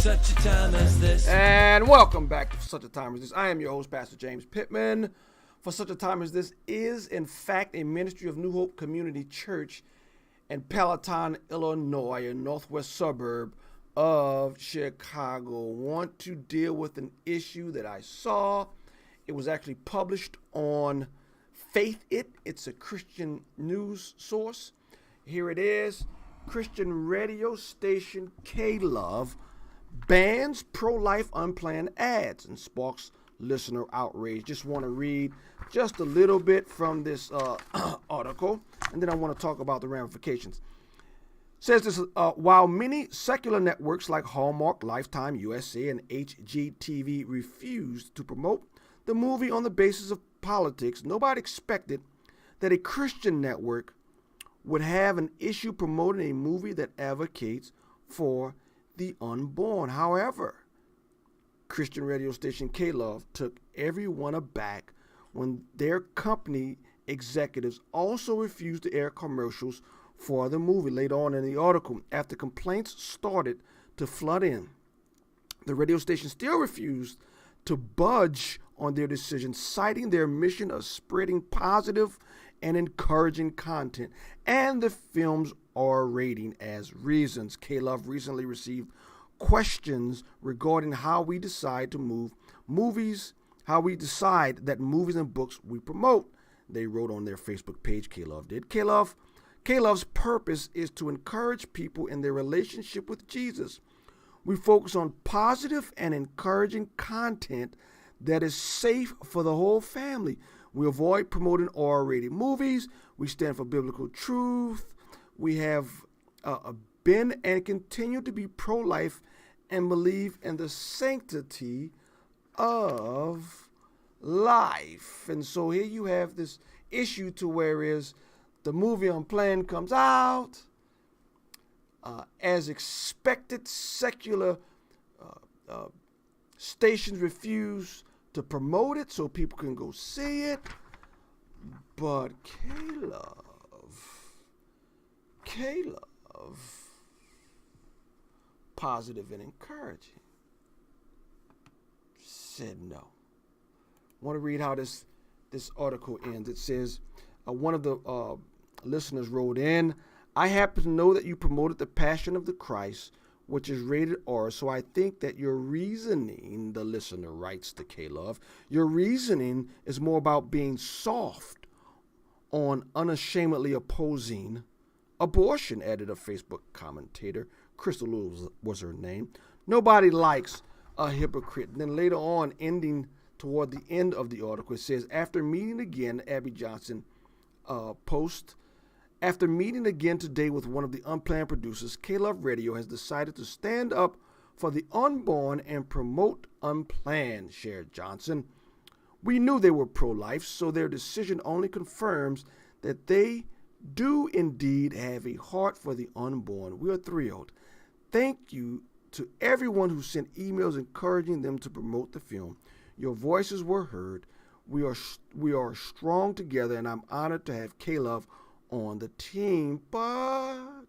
such a time as this. And welcome back to For Such a Time as This. I am your host, Pastor James Pittman. For Such a Time as This is, in fact, a ministry of New Hope Community Church in Palatine, Illinois, a northwest suburb of Chicago. Want to deal with an issue that I saw. It was actually published on Faith It. It's a Christian news source. Here it is. Christian radio station K-Love bans pro-life unplanned ads and sparks listener outrage. Just want to read just a little bit from this article, and then I want to talk about the ramifications. Says this, while many secular networks like Hallmark, Lifetime, USA, and HGTV refused to promote the movie on the basis of politics, nobody expected that a Christian network would have an issue promoting a movie that advocates for the unborn. However, Christian radio station K-Love took everyone aback when their company executives also refused to air commercials for the movie. Later on in the article, after complaints started to flood in, the radio station still refused to budge on their decision, citing their mission of spreading positive and encouraging content and the film's R rating as reasons. K-Love recently received questions regarding how we decide that movies and books we promote. They wrote on their Facebook page, K-Love did. K-Love's purpose is to encourage people in their relationship with Jesus. We focus on positive and encouraging content that is safe for the whole family. We avoid promoting R-rated movies. We stand for biblical truth. We have been and continue to be pro-life and believe in the sanctity of life. And so here you have this issue to where is the movie Unplanned comes out. As expected, secular stations refuse to promote it so people can go see it. But K-Love, positive and encouraging, said no. I want to read how this article ends. It says, one of the listeners wrote in, I happen to know that you promoted the Passion of the Christ, which is rated R, so I think that your reasoning, the listener writes to K-Love, your reasoning is more about being soft on unashamedly opposing abortion, added a Facebook commentator. Crystal was her name. Nobody likes a hypocrite. And then later on, ending toward the end of the article, it says, after meeting again, Abby Johnson post, after meeting again today with one of the Unplanned producers, K-Love Radio has decided to stand up for the unborn and promote Unplanned, shared Johnson. We knew they were pro-life, so their decision only confirms that they do indeed have a heart for the unborn. We are thrilled. Thank you to everyone who sent emails encouraging them to promote the film. Your voices were heard. We are strong together, and I'm honored to have K-Love on the team. But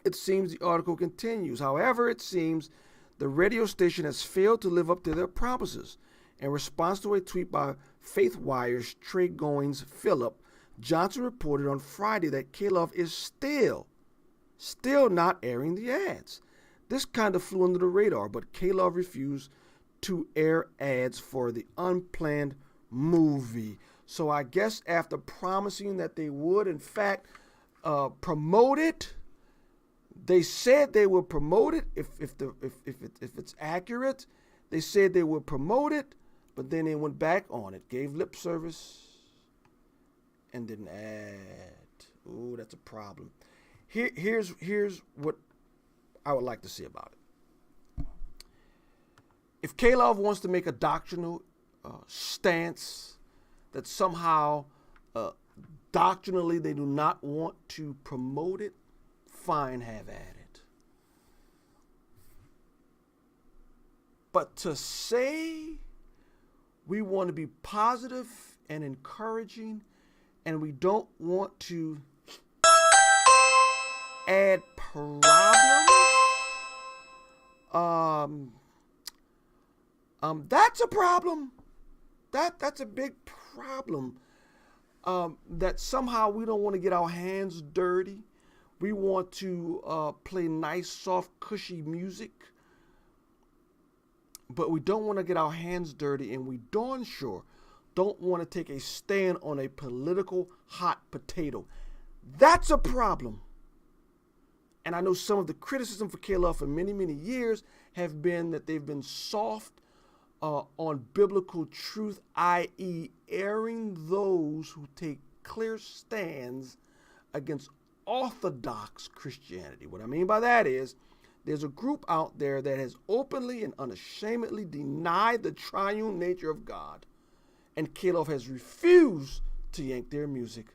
it seems the article continues. However, it seems the radio station has failed to live up to their promises. In response to a tweet by FaithWire's Trey Goins Phillip, Johnson reported on Friday that K-Love is still not airing the ads. This kind of flew under the radar, but K-Love refused to air ads for the Unplanned movie. So I guess after promising that they would, in fact, promote it, they said they would promote it if it's accurate. They said they would promote it, but then they went back on it, gave lip service, and didn't add. Ooh, that's a problem. Here's what I would like to see about it. If K-Love wants to make a doctrinal stance that somehow doctrinally they do not want to promote it, fine, have at it. But to say we want to be positive and encouraging and we don't want to add problems, That's a problem. That's a big problem. That somehow we don't want to get our hands dirty. We want to play nice, soft, cushy music, but we don't want to get our hands dirty, and we darn sure don't want to take a stand on a political hot potato. That's a problem. And I know some of the criticism for K-Love for many, many years have been that they've been soft on biblical truth, i.e. airing those who take clear stands against orthodox Christianity. What I mean by that is there's a group out there that has openly and unashamedly denied the triune nature of God, and K-Love has refused to yank their music.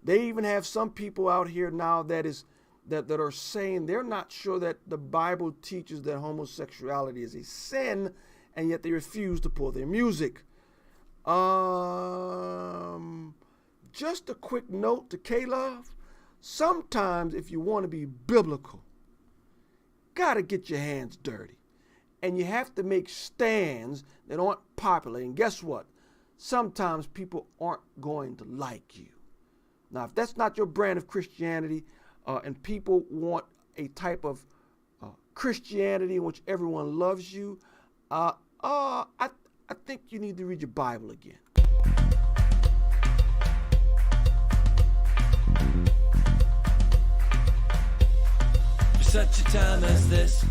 They even have some people out here now that are saying they're not sure that the Bible teaches that homosexuality is a sin, and yet they refuse to pull their music. Just a quick note to K-Love. Sometimes if you want to be biblical, gotta get your hands dirty. And you have to make stands that aren't popular. And guess what? Sometimes people aren't going to like you. Now, if that's not your brand of Christianity, and people want a type of Christianity in which everyone loves you, I think you need to read your Bible again. For such a time as this.